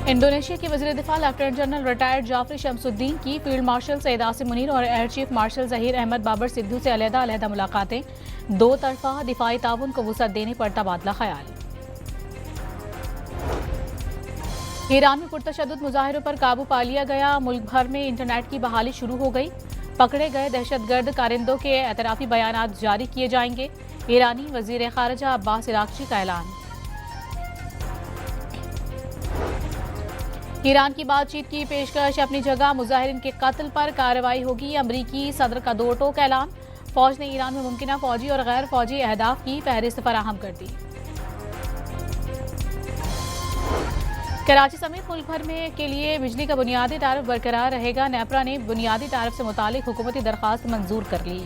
Indonesia के वज़ीर दिफा lieutenant general retired Sjafrie Sjamsoeddin की फील्ड मार्शल सैयद आसिम मुनीर और air chief marshal Zaheer Ahmed Babar Sidhu से अलहदा मुलाकातें, दो तरफा दिफाई ताउन को वुसअत देने पर तबादला ख्याल। ईरान में पुरतशद्दुद मुजाहिरों पर काबू पा लिया गया, मुल्क भर में इंटरनेट की बहाली शुरू हो गई। पकड़े गए दहशतगर्द कारिंदों के एतराफ़ी बयानात जारी किए जाएंगे। ईरानी वज़ीर ख़ारिजा अब्बास इराक़ची का ऐलान। ईरान की बातचीत की पेशकश अपनी जगह, मुजाहिरीन के कत्ल पर कार्रवाई होगी। अमरीकी सदर का दो टोक ऐलान। फौज ने ईरान में मुमकिन फौजी और गैर फौजी अहदाफ की फहरिस्त फराहम कर दी। कराची समेत मुल्क भर में के लिए बिजली का बुनियादी तारिफ बरकरार रहेगा। नेपरा ने बुनियादी तारिफ से मुतालिक हुकूमती दरख्वास्त मंजूर कर ली।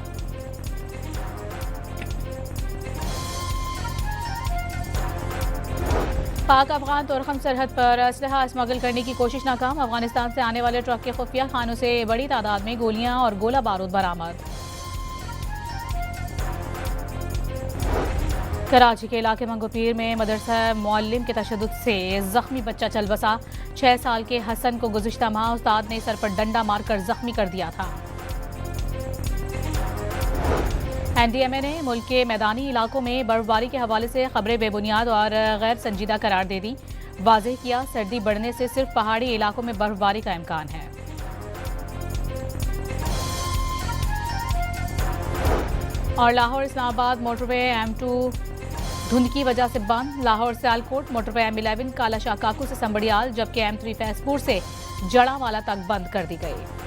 पाक अफगान तोरखम सरहद पर असलहा स्मगल करने की कोशिश नाकाम। अफगानिस्तान से आने वाले ट्रक के खुफिया खानों से बड़ी तादाद में गोलियां और गोला बारूद बरामद। कराची के इलाके मंगोपीर में मदरसा मुअल्लिम के तशद्दुद से जख्मी बच्चा चल बसा। 6 साल के हसन को गुज़िश्ता माह उस्ताद ने सर पर डंडा मारकर जख्मी कर दिया था। एनडीएमए ने मुल्क के मैदानी इलाकों में बर्फबारी के हवाले से खबरें बेबुनियाद और गैर संजीदा करार दे दी। वाज़ेह किया, सर्दी बढ़ने से सिर्फ पहाड़ी इलाकों में बर्फबारी का इम्कान है। और लाहौर इस्लामाबाद मोटरवे M2 धुंध की वजह से बंद। लाहौर सियालकोट मोटरवे M11 काला शाह काकू से संबड़ियाल, जबकि M3 फैसपुर से जड़ावाला तक बंद कर दी गई।